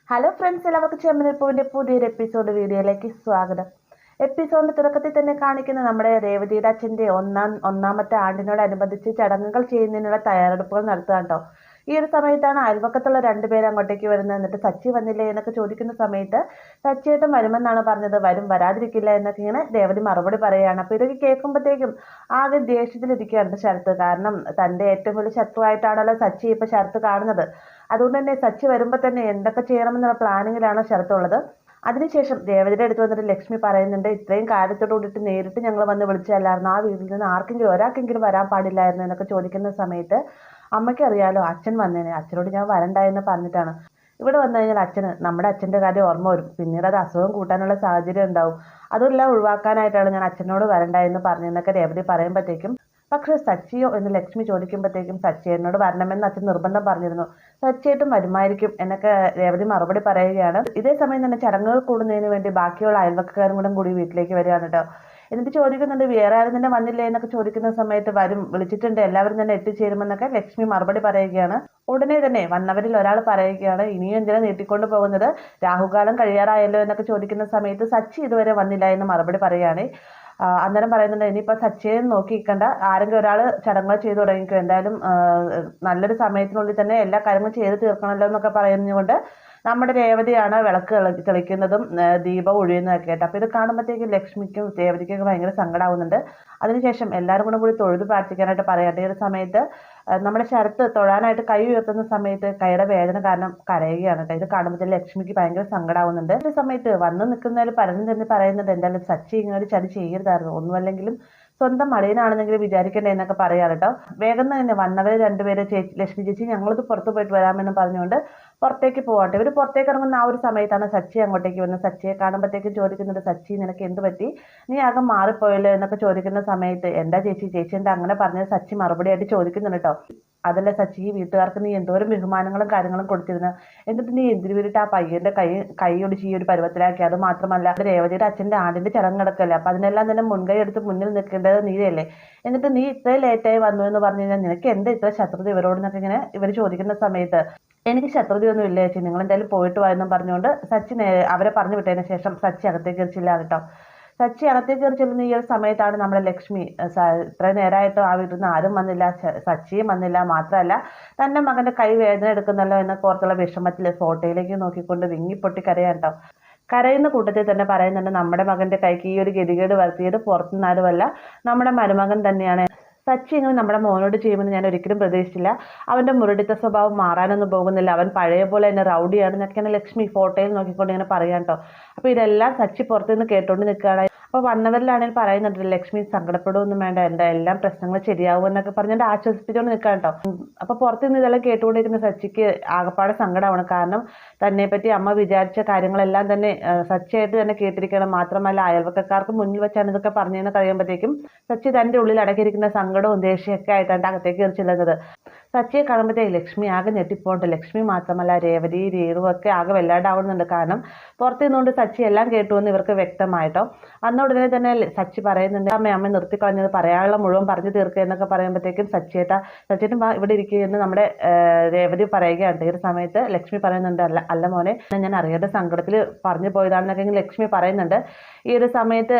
Hello friends, എല്ലാവർക്കും ചെമ്മനിപ്പൂവിൻ്റെ പുതിയൊരു episode വീഡിയോയിലേക്ക് സ്വാഗതം. എപ്പിസോഡിന്റെ തുടക്കത്തിൽ തന്നെ കാണിക്കുന്ന നമ്മുടെ രേവതിയുടെ അച്ഛൻ്റെ ഒന്നാമത്തെ ആണ്ടിനോടനുബന്ധിച്ച് ചടങ്ങുകൾ ചെയ്യുന്നതിനുള്ള തയ്യാറെടുപ്പുകൾ നടത്തുക കേട്ടോ. ഈ ഒരു സമയത്താണ് അയൽവക്കത്തുള്ള രണ്ടുപേർ അങ്ങോട്ടേക്ക് വരുന്നത്. എന്നിട്ട് സച്ചി വന്നില്ലേ എന്നൊക്കെ ചോദിക്കുന്ന സമയത്ത് സച്ചിയേട്ടൻ വരുമെന്നാണ് പറഞ്ഞത്, വരാതിരിക്കില്ല എന്നൊക്കെ ഇങ്ങനെ രേവതി മറുപടി പറയുകയാണ്. അപ്പോൾ ഇതൊക്കെ കേൾക്കുമ്പോഴത്തേക്കും ആകെ ദേഷ്യത്തിലിരിക്കുകയാണ് ശരത്ത്. കാരണം തൻ്റെ ഏറ്റവും വലിയ ശത്രുവായിട്ടാണല്ലോ സച്ചി ഇപ്പോൾ ശരത്ത് കാണുന്നത്. അതുകൊണ്ട് തന്നെ സച്ചി വരുമ്പോൾ തന്നെ എന്തൊക്കെ ചെയ്യണമെന്നുള്ള പ്ലാനിങ്ങിലാണ് ശരത്തുള്ളത്. അതിനുശേഷം രേവതിയുടെ അടുത്ത് വന്നിട്ട് ലക്ഷ്മി പറയുന്നുണ്ട്, ഇത്രയും കാര്യത്തോട് കൂടിയിട്ട് നേരിട്ട് ഞങ്ങൾ വന്ന് വിളിച്ചല്ലായിരുന്നു, ആ വീട്ടിൽ നിന്ന് ഒരാൾക്കെങ്കിലും വരാൻ പാടില്ലായിരുന്നു എന്നൊക്കെ ചോദിക്കുന്ന സമയത്ത് അമ്മയ്ക്ക് അറിയാലോ അച്ഛൻ വന്നേനെ, അച്ഛനോട് ഞാൻ വരണ്ടായെന്ന് പറഞ്ഞിട്ടാണ്. ഇവിടെ വന്നു കഴിഞ്ഞാൽ നമ്മുടെ അച്ഛൻ്റെ കാര്യം ഓർമ്മ വരും, പിന്നീട് അത് അസുഖം കൂട്ടാനുള്ള സാഹചര്യം ഉണ്ടാവും, അതെല്ലാം ഒഴിവാക്കാനായിട്ടാണ് ഞാൻ അച്ഛനോട് വരണ്ടായെന്ന് പറഞ്ഞെന്നൊക്കെ രേവതി പറയുമ്പോഴത്തേക്കും, പക്ഷെ സച്ചിയോ എന്ന് ലക്ഷ്മി ചോദിക്കുമ്പോഴത്തേക്കും സച്ചിയേട്ടനോട് വരണമെന്ന് അച്ഛൻ നിർബന്ധം പറഞ്ഞിരുന്നു, സച്ചിയേട്ടും വരുമായിരിക്കും എന്നൊക്കെ രേവതി മറുപടി പറയുകയാണ്. ഇതേ സമയം തന്നെ ചടങ്ങുകൾ കൂടുന്നതിന് വേണ്ടി ബാക്കിയുള്ള അയൽവക്കക്കാരും കൂടി വീട്ടിലേക്ക് വരികയാണ് കേട്ടോ. എന്നിട്ട് ചോദിക്കുന്നുണ്ട്, വേറെ ആരും തന്നെ വന്നില്ലേ എന്നൊക്കെ ചോദിക്കുന്ന സമയത്ത് വരും, വിളിച്ചിട്ടുണ്ട്, എല്ലാവരും തന്നെ എത്തിച്ചേരുമെന്നൊക്കെ ലക്ഷ്മി മറുപടി പറയുകയാണ്. ഉടനെ തന്നെ വന്നവരിൽ ഒരാൾ പറയുകയാണ്, ഇനിയും എന്തിനാ നീട്ടിക്കൊണ്ട് പോകുന്നത്, രാഹുകാലം കഴിയാറായല്ലോ എന്നൊക്കെ ചോദിക്കുന്ന സമയത്ത് സച്ചി ഇതുവരെ വന്നില്ല എന്ന് മറുപടി പറയുകയാണ്. അന്നേരം പറയുന്നുണ്ട്, ഇനിയിപ്പോൾ സച്ചിയെ നോക്കി നിൽക്കണ്ട, ആരെങ്കിലും ഒരാൾ ചടങ്ങുകൾ ചെയ്തു തുടങ്ങിക്കും, എന്തായാലും നല്ലൊരു സമയത്തിനുള്ളിൽ തന്നെ എല്ലാ കാര്യങ്ങളും ചെയ്ത് തീർക്കണമല്ലോ എന്നൊക്കെ പറയുന്നതുകൊണ്ട് നമ്മുടെ രേവതിയാണ് വിളക്ക് തെളിക്കുന്നതും ദീപം ഒഴിയുന്നതൊക്കെ ആയിട്ട്. അപ്പോൾ ഇത് കാണുമ്പോഴത്തേക്കും ലക്ഷ്മിക്കും രേവതിക്കൊക്കെ ഭയങ്കര സങ്കടമാവുന്നുണ്ട്. അതിനുശേഷം എല്ലാവരും കൂടി തൊഴുത് പ്രാർത്ഥിക്കാനായിട്ട് പറയട്ടെ. ഈ ഒരു സമയത്ത് നമ്മുടെ ശരത്ത് തൊഴാനായിട്ട് കൈ ഉയർത്തുന്ന സമയത്ത് കൈയുടെ വേദന കാരണം കരയുകയാണ് കേട്ടോ. ഇത് കാണുമ്പോഴത്തേക്കും ലക്ഷ്മിക്ക് ഭയങ്കര സങ്കടമാവുന്നുണ്ട്. ഈ സമയത്ത് വന്ന് നിൽക്കുന്നതിൽ പലരും തന്നെ പറയുന്നത്, എന്തായാലും സച്ചി ഇങ്ങനെ ചതി ചെയ്യരുതായിരുന്നു, ഒന്നുമല്ലെങ്കിലും സ്വന്തം മടിയനാണെന്നെങ്കിലും വിചാരിക്കണ്ടേ എന്നൊക്കെ പറയാറ് കേട്ടോ. വേഗം തന്നെ വന്നവർ രണ്ടുപേരെ ലക്ഷ്മി ചേച്ചി ഞങ്ങളിത് പുറത്ത് പോയിട്ട് വരാമെന്ന് പറഞ്ഞുകൊണ്ട് പുറത്തേക്ക് പോകട്ടെ. ഇവർ പുറത്തേക്ക് ഇറങ്ങുന്ന ആ ഒരു സമയത്താണ് സച്ചി അങ്ങോട്ടേക്ക് വന്നത്. സച്ചിയെ കാണുമ്പോഴത്തേക്കും ചോദിക്കുന്നുണ്ട്, സച്ചി നിനക്ക് എന്ത് പറ്റി, നീ ആകെ മാറിപ്പോയല്ലോ എന്നൊക്കെ ചോദിക്കുന്ന സമയത്ത്, എന്താ ചേച്ചി എന്താ അങ്ങനെ പറഞ്ഞത് സച്ചി മറുപടിയായിട്ട് ചോദിക്കുന്നുണ്ട് കേട്ടോ. അതല്ല സച്ചി, ഈ വീട്ടുകാർക്ക് നീ എന്തോരം ബഹുമാനങ്ങളും കാര്യങ്ങളും കൊടുത്തിരുന്നു, എന്നിട്ട് നീ എന്തിനു വേണ്ടിയിട്ട് ആ പയ്യന്റെ കൈ ഒടിച്ച് ഈ ഒരു പരുവത്തിലാക്കി. അത് മാത്രമല്ല രേവതിയുടെ അച്ഛൻ്റെ ആണ്ടിന്റെ ചടങ്ങ് നടക്കല്ലേ, അപ്പം അതിനെല്ലാം തന്നെ മുൻകൈ എടുത്ത് മുന്നിൽ നിൽക്കേണ്ടത് നീയല്ലേ, എന്നിട്ട് നീ ഇത്രയും ലേറ്റായി വന്നു എന്ന് പറഞ്ഞു കഴിഞ്ഞാൽ നിനക്ക് എന്താ ഇത്ര ശത്രുത ഇവരോടെന്നൊക്കെ ഇങ്ങനെ ഇവർ ചോദിക്കുന്ന സമയത്ത്, എനിക്ക് ശത്രുതയൊന്നും ഇല്ല ചേച്ചി, നിങ്ങൾ എന്തായാലും പോയിട്ട് വായെന്നും പറഞ്ഞുകൊണ്ട് സച്ചി അവരെ പറഞ്ഞു വിട്ടതിന് ശേഷം സച്ചി അകത്തേക്ക് കയറിച്ചില്ല കേട്ടോ. സച്ചി അകത്തേക്ക് കയറി ചെല്ലുന്ന ഈ ഒരു സമയത്താണ് നമ്മുടെ ലക്ഷ്മി, ഇത്രയും നേരമായിട്ട് ആ വീട്ടിൽ നിന്ന് ആരും വന്നില്ല, സച്ചിയും വന്നില്ല, മാത്രമല്ല തൻ്റെ മകൻ്റെ കൈ വേദന എടുക്കുന്നല്ലോ എന്ന ഓർത്തുള്ള വിഷമത്തിൽ ഫോട്ടോയിലേക്ക് നോക്കിക്കൊണ്ട് വിങ്ങിപ്പൊട്ടി കരയാൻ കേട്ടോ. കരയുന്ന കൂട്ടത്തിൽ തന്നെ പറയുന്നുണ്ട്, നമ്മുടെ മകൻ്റെ കൈക്ക് ഈ ഒരു ഗതികേട് വരുത്തിയത് പുറത്തുനിന്നാരുമല്ല, നമ്മുടെ മരുമകൻ തന്നെയാണ്. സച്ചി ഇങ്ങനെ നമ്മുടെ മോനോട് ചെയ്യുമെന്ന് ഞാൻ ഒരിക്കലും പ്രതീക്ഷിച്ചില്ല, അവൻ്റെ മുരടിത്ത സ്വഭാവം മാറാനൊന്നും പോകുന്നില്ല, അവൻ പഴയ പോലെ തന്നെ റൗഡിയാണെന്നൊക്കെയാണ് ലക്ഷ്മി ഫോട്ടോയിൽ നോക്കിക്കൊണ്ട് ഇങ്ങനെ പറയാൻ കേട്ടോ. അപ്പോൾ ഇതെല്ലാം സച്ചി പുറത്തുനിന്ന് കേട്ടോണ്ട് നിൽക്കുകയാണ്. അപ്പോൾ വന്നവരിലാണെങ്കിൽ പറയുന്നുണ്ട്, ലക്ഷ്മി സങ്കടപ്പെടുകയൊന്നും വേണ്ട, എല്ലാം പ്രശ്നങ്ങൾ ശരിയാവുമെന്നൊക്കെ പറഞ്ഞിട്ട് ആശ്വസിപ്പിച്ചുകൊണ്ട് നിൽക്കാം കേട്ടോ. അപ്പോൾ പുറത്തുനിന്ന് ഇതെല്ലാം കേട്ടുകൊണ്ടിരിക്കുന്ന സച്ചിക്ക് ആകപ്പാടെ സങ്കടമാണ്. കാരണം തന്നെപ്പറ്റി അമ്മ വിചാരിച്ച കാര്യങ്ങളെല്ലാം തന്നെ സച്ചിയായിട്ട് തന്നെ കേട്ടിരിക്കണം, മാത്രമല്ല അയൽവക്കക്കാർക്ക് മുന്നിൽ വെച്ചാണ് ഇതൊക്കെ പറഞ്ഞതെന്ന് കഴിയുമ്പോഴത്തേക്കും സച്ചി തൻ്റെ ഉള്ളിൽ അടക്കിയിരിക്കുന്ന സങ്കടവും ദേഷ്യമൊക്കെ ആയിട്ടാണ് അകത്തേക്ക് കയറി ചെല്ലുന്നത്. സച്ചിയെ കാണുമ്പോഴത്തേക്ക് ലക്ഷ്മി ആകെ ഞെട്ടിപ്പോണ്ട്. ലക്ഷ്മി മാത്രമല്ല രേവതി രേണുവൊക്കെ ആകെ വല്ലാണ്ടാവുന്നുണ്ട്. കാരണം പുറത്തു നിന്നുകൊണ്ട് സച്ചി എല്ലാം കേട്ടുവെന്ന് ഇവർക്ക് വ്യക്തമായിട്ടോ. അന്ന് ഉടനെ തന്നെ സച്ചി പറയുന്നുണ്ട്, അമ്മ നിർത്തിക്കളഞ്ഞത് പറയാനുള്ള മുഴുവൻ പറഞ്ഞു തീർക്കുക എന്നൊക്കെ പറയുമ്പോഴത്തേക്കും സച്ചിയേട്ടൻ ഇവിടെ ഇരിക്കുകയെന്ന് നമ്മുടെ രേവതി പറയുകയാണ്. ഈ ഒരു സമയത്ത് ലക്ഷ്മി പറയുന്നുണ്ട്, അല്ല മോനെ, ഞാൻ അറിയാതെ സങ്കടത്തിൽ പറഞ്ഞു പോയതാണെന്നൊക്കെ ലക്ഷ്മി പറയുന്നുണ്ട്. ഈ ഒരു സമയത്ത്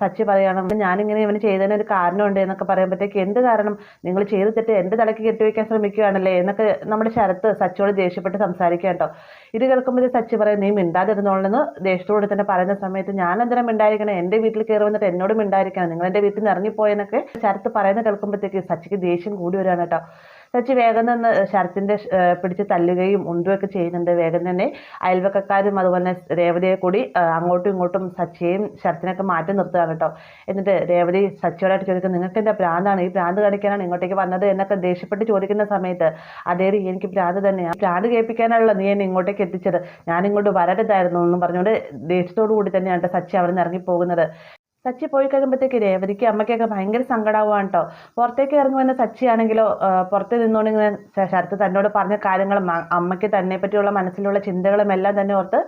സച്ചി പറയുകയാണ്, ഞാനിങ്ങനെ ഇവന് ചെയ്തതിന് ഒരു കാരണമുണ്ട് എന്നൊക്കെ പറയുമ്പോഴത്തേക്ക്, എന്ത് കാരണം, നിങ്ങൾ ചെയ്ത് തെറ്റ് എൻ്റെ തലയ്ക്ക് കെട്ടിവെക്കാൻ ശ്രമിക്കുകയാണല്ലേ എന്നൊക്കെ നമ്മുടെ ശരത്ത് സച്ചിയോട് ദേഷ്യപ്പെട്ട് സംസാരിക്കുക കേട്ടോ. ഇത് കേൾക്കുമ്പോൾ സച്ചി പറയും, നീ മിണ്ടാതിരുന്നോളെന്ന് ദേഷ്യത്തോട് തന്നെ പറയുന്ന സമയത്ത്, ഞാൻ എന്തിനാ മിണ്ടായിരിക്കണം, എൻ്റെ വീട്ടിൽ കയറി വന്നിട്ട് എന്നോട് മിണ്ടായിരിക്കണം, നിങ്ങൾ എൻ്റെ വീട്ടിൽ നിന്ന് ഇറങ്ങിപ്പോയെന്നൊക്കെ ശരത്ത് പറയുന്ന കേൾക്കുമ്പോഴത്തേക്ക് സച്ചിക്ക് ദേഷ്യം കൂടി വരികയാണ് കേട്ടോ. സച്ചി വേഗം നിന്ന് ശരത്തിൻ്റെ പിടിച്ച് തല്ലുകയും ഉണ്ടുകയൊക്കെ ചെയ്യുന്നുണ്ട്. വേഗം തന്നെ അയൽവക്കക്കാരും അതുപോലെ രേവതിയെ കൂടി അങ്ങോട്ടും ഇങ്ങോട്ടും സച്ചിയെയും ശരത്തിനൊക്കെ മാറ്റി നിർത്തുകയാണ് കേട്ടോ. എന്നിട്ട് രേവതി സച്ചിയോടായിട്ട് ചോദിക്കും, നിങ്ങൾക്ക് എൻ്റെ ഭ്രാന്താണ്, ഈ ഭ്രാന്ത് കാണിക്കാനാണ് ഇങ്ങോട്ടേക്ക് വന്നത് എന്നൊക്കെ ദേഷ്യപ്പെട്ട് ചോദിക്കുന്ന സമയത്ത്, അതേറി എനിക്ക് ഭ്രാന്ത് തന്നെയാണ്, ഭ്രാന്ത് കേൾപ്പിക്കാനുള്ള നീ എന്നെ ഇങ്ങോട്ടേക്ക് എത്തിച്ചത്, ഞാനിങ്ങോട്ട് വരരുതായിരുന്നു എന്നും പറഞ്ഞുകൊണ്ട് ദേഷ്യത്തോടു കൂടി തന്നെയാണ് സച്ചി അവിടെ നിന്ന് ഇറങ്ങിപ്പോകുന്നത്. സച്ചി പോയി കഴിയുമ്പോഴത്തേക്ക് രേവതിക്ക് അമ്മയ്ക്കൊക്കെ ഭയങ്കര സങ്കടമാവാണ് കേട്ടോ. പുറത്തേക്ക് ഇറങ്ങുമെന്ന സച്ചിയാണെങ്കിലോ പുറത്ത് നിന്നുകൊണ്ട് ഇങ്ങനെ ശരത്ത് തന്നോട് പറഞ്ഞ കാര്യങ്ങളും അമ്മയ്ക്ക് തന്നെ പറ്റിയുള്ള മനസ്സിലുള്ള ചിന്തകളും എല്ലാം തന്നെ ഓർത്ത്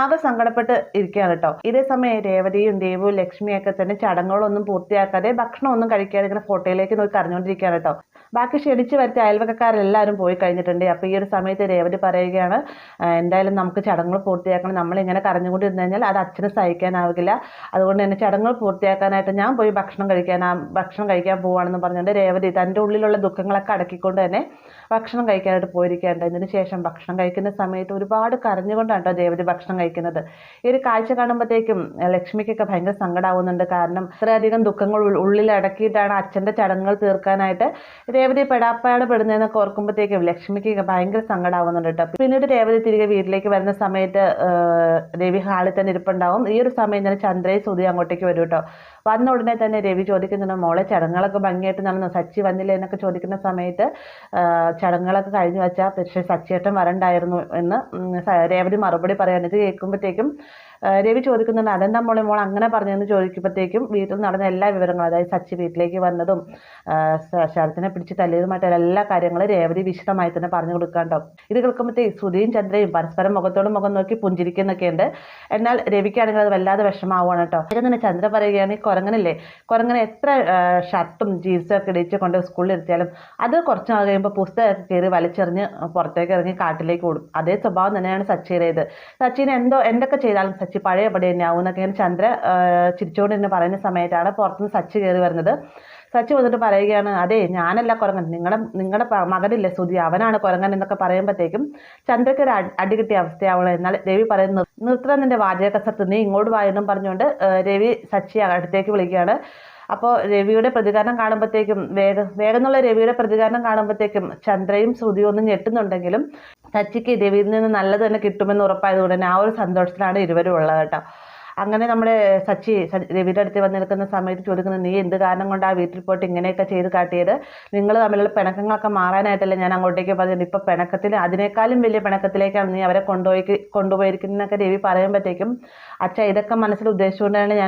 ആകെ സങ്കടപ്പെട്ട് ഇരിക്കുകയാണ് കേട്ടോ. ഇതേ സമയം രേവതിയും ദേവുവും ലക്ഷ്മിയൊക്കെ തന്നെ ചടങ്ങുകളൊന്നും പൂർത്തിയാക്കാതെ ഭക്ഷണമൊന്നും കഴിക്കാതെ ഇങ്ങനെ ഫോട്ടോയിലേക്ക് നോക്കി കരഞ്ഞുകൊണ്ടിരിക്കുകയാണ് കേട്ടോ. ബാക്കി ക്ഷണിച്ച് വരുത്തിയ അയൽവക്കക്കാരെല്ലാവരും പോയി കഴിഞ്ഞിട്ടുണ്ട്. അപ്പോൾ ഈ ഒരു സമയത്ത് രേവതി പറയുകയാണ്, എന്തായാലും നമുക്ക് ചടങ്ങുകൾ പൂർത്തിയാക്കണം. നമ്മളിങ്ങനെ കരഞ്ഞുകൊണ്ടിരുന്നു കഴിഞ്ഞാൽ അത് അച്ഛന് സഹിക്കാനാവില്ല. അതുകൊണ്ട് തന്നെ ചടങ്ങുകൾ പൂർത്തിയാക്കാനായിട്ട് ഞാൻ പോയി ഭക്ഷണം കഴിക്കാൻ പോവുകയാണെന്ന് പറഞ്ഞുകൊണ്ട് രേവതി തൻ്റെ ഉള്ളിലുള്ള ദുഃഖങ്ങളൊക്കെ അടക്കിക്കൊണ്ട് തന്നെ ഭക്ഷണം കഴിക്കാനായിട്ട് പോയിരിക്കുകയുണ്ട്. ഇതിന് ശേഷം ഭക്ഷണം കഴിക്കുന്ന സമയത്ത് ഒരുപാട് കരഞ്ഞുകൊണ്ടാണ് കേട്ടോ രേവതി ഭക്ഷണം കഴിക്കുന്നത്. ഈ ഒരു കാഴ്ച കാണുമ്പോഴത്തേക്കും ലക്ഷ്മിക്കൊക്കെ ഭയങ്കര സങ്കടമാവുന്നുണ്ട്. കാരണം ഇത്രയധികം ദുഃഖങ്ങൾ ഉള്ളിൽ അടക്കിയിട്ടാണ് അച്ഛൻ്റെ ചടങ്ങുകൾ തീർക്കാനായിട്ട് രേവതി പെടാപ്പാട് പെടുന്നതെന്നൊക്കെ ഓർക്കുമ്പോഴത്തേക്കും ലക്ഷ്മിക്ക് ഭയങ്കര സങ്കടമാവുന്നുണ്ട് കേട്ടോ. പിന്നീട് രേവതി തിരികെ വീട്ടിലേക്ക് വരുന്ന സമയത്ത് രവി ഹാളിൽ തന്നെ ഇരിപ്പുണ്ടാവും. ഈ ഒരു സമയം തന്നെ ചന്ദ്രയും സുധി അങ്ങോട്ടേക്ക് വരും കേട്ടോ. വന്ന ഉടനെ തന്നെ രവി ചോദിക്കുന്നുണ്ട്, മോളെ ചടങ്ങുകളൊക്കെ ഭംഗിയായിട്ട് നടന്നു, സച്ചി വന്നില്ലേ എന്നൊക്കെ ചോദിക്കുന്ന സമയത്ത് ചടങ്ങുകളൊക്കെ കഴിഞ്ഞു വെച്ചാൽ പക്ഷേ സച്ചിയേട്ടൻ വരണ്ടായിരുന്നു എന്ന് രേവതി മറുപടി പറയാൻ. ഇത് കേൾക്കുമ്പോഴത്തേക്കും രവി ചോദിക്കുന്നുണ്ട്, അതെന്താ മോൾ അങ്ങനെ പറഞ്ഞതെന്ന് ചോദിക്കുമ്പോഴത്തേക്കും വീട്ടിൽ നടന്ന എല്ലാ വിവരങ്ങളും, അതായത് സച്ചി വീട്ടിലേക്ക് വന്നതും ശരത്തിനെ പിടിച്ച് തല്ലിയതുമായിട്ടുള്ള എല്ലാ കാര്യങ്ങളും രേവതി വിശദമായി തന്നെ പറഞ്ഞു കൊടുക്കാണ്ടോ. ഇത് കേൾക്കുമ്പോഴത്തേക്ക് സുധിയും ചന്ദ്രയും പരസ്പരം മുഖത്തോട് മുഖം നോക്കി പുഞ്ചിരിക്കുന്നൊക്കെ ഉണ്ട്. എന്നാൽ രവിക്കാണെങ്കിൽ അത് വല്ലാതെ വിഷമാവുകയാണ് കേട്ടോ. അതിന് തന്നെ ചന്ദ്ര പറയുകയാണ്, ഈ കുരങ്ങനെ എത്ര ഷർട്ടും ജീൻസും ഒക്കെ ഇടിച്ച് കൊണ്ട് സ്കൂളിൽ ഇരുത്തിയാലും അത് കുറച്ച് നാൾ കഴിയുമ്പോൾ പുസ്തകമൊക്കെ കയറി വലിച്ചെറിഞ്ഞ് പുറത്തേക്ക് ഇറങ്ങി കാട്ടിലേക്ക് ഓടും. അതേ സ്വഭാവം തന്നെയാണ് സച്ചിയുടേത്. സച്ചിനെ എന്തൊക്കെ ചെയ്താലും സച്ചി പഴയപടി തന്നെ ആവും എന്നൊക്കെ ചന്ദ്ര ചിരിച്ചുകൊണ്ട് തന്നെ പറയുന്ന സമയത്താണ് പുറത്തുനിന്ന് സച്ചി കയറി വരുന്നത്. സച്ചി വന്നിട്ട് പറയുകയാണ്, അതെ ഞാനല്ല കുരങ്ങൻ, നിങ്ങളുടെ മകനില്ലേ സുധി, അവനാണ് കുരങ്ങൻ എന്നൊക്കെ പറയുമ്പോഴത്തേക്കും ചന്ദ്രയ്ക്ക് ഒരു അടി കിട്ടിയ അവസ്ഥയാവണം. എന്നാൽ രവി പറയുന്നത്, നിർത്തണം നിന്റെ വാചക കസർത്ത്, നീ ഇങ്ങോട്ട് വായെന്നും പറഞ്ഞുകൊണ്ട് രവി സച്ചിയെ അടുത്തേക്ക് വിളിക്കുകയാണ്. അപ്പോൾ രവിയുടെ പ്രതികരണം കാണുമ്പോഴത്തേക്കും വേഗം എന്നുള്ള രവിയുടെ പ്രതികരണം കാണുമ്പോഴത്തേക്കും ചന്ദ്രയും ശ്രുതിയും ഒന്നും ഞെട്ടുന്നുണ്ടെങ്കിലും സച്ചിക്ക് രവിയിൽ നിന്ന് നല്ലത് തന്നെ കിട്ടുമെന്ന് ഉറപ്പായതുകൊണ്ട് തന്നെ ആ ഒരു സന്തോഷത്തിലാണ് ഇരുവരും ഉള്ളത് കേട്ടോ. അങ്ങനെ നമ്മുടെ സച്ചി രവിയുടെ അടുത്ത് വന്ന് നിൽക്കുന്ന സമയത്ത് ചോദിക്കുന്നത്, നീ എന്ത് കാരണം കൊണ്ട് ആ വീട്ടിൽ പോയിട്ട് ഇങ്ങനെയൊക്കെ ചെയ്ത് കാട്ടിയത്? നിങ്ങൾ തമ്മിലുള്ള പിണക്കങ്ങളൊക്കെ മാറാനായിട്ടല്ലേ ഞാൻ അങ്ങോട്ടേക്ക് പറഞ്ഞത്. ഇപ്പോൾ പിണക്കത്തിൽ അതിനേക്കാളും വലിയ പിണക്കത്തിലേക്കാണ് നീ അവരെ കൊണ്ടുപോയിരിക്കുന്നതൊക്കെ രവി പറയുമ്പോഴത്തേക്കും, അച്ഛാ ഇതൊക്കെ മനസ്സിൽ ഉദ്ദേശിച്ചുകൊണ്ടാണ്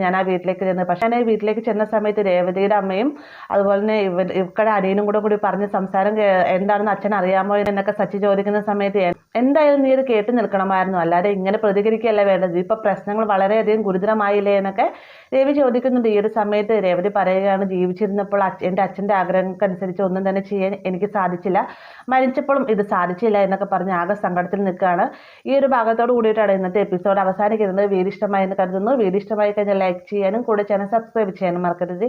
ഞാൻ ആ വീട്ടിലേക്ക് ചെന്നത്. പക്ഷേ ഞാൻ ആ വീട്ടിലേക്ക് ചെന്ന സമയത്ത് രേവതിയുടെ അമ്മയും അതുപോലെ തന്നെ ഇവക്കടെ അനിയനും കൂടി പറഞ്ഞ സംസാരം എന്താണെന്ന് അച്ഛൻ അറിയാമോ എന്നൊക്കെ സച്ചി ചോദിക്കുന്ന സമയത്ത്, എന്തായാലും നീ ഇത് കേട്ട് നിൽക്കണമായിരുന്നു, അല്ലാതെ ഇങ്ങനെ പ്രതികരിക്കുകയല്ല വേണ്ടത്, ഇപ്പോൾ പ്രശ്നങ്ങൾ വളരെയധികം ഗുരുതരമായില്ലേ എന്നൊക്കെ രവി ചോദിക്കുന്നുണ്ട്. ഈ ഒരു സമയത്ത് രേവതി പറയുകയാണ്, ജീവിച്ചിരുന്നപ്പോൾ എൻ്റെ അച്ഛൻ്റെ ആഗ്രഹങ്ങൾക്കനുസരിച്ച് ഒന്നും തന്നെ ചെയ്യാൻ എനിക്ക് സാധിച്ചില്ല, മരിച്ചപ്പോഴും ഇത് സാധിച്ചില്ല എന്നൊക്കെ പറഞ്ഞ് ആകെ സങ്കടത്തിൽ നിൽക്കുകയാണ്. ഈ ഒരു ഭാഗത്തോട് കൂടിയിട്ടാണ് ഇന്നത്തെ എപ്പിസോഡ് അവസാനിക്കുന്നത്. വീഡിയോ ഇഷ്ടമായി എന്ന് കരുതുന്നു. വീഡിയോ ഇഷ്ടമായി കഴിഞ്ഞാൽ ലൈക്ക് ചെയ്യാനും കൂടെ ചാനൽ സബ്സ്ക്രൈബ് ചെയ്യാനും മറക്കരുത്.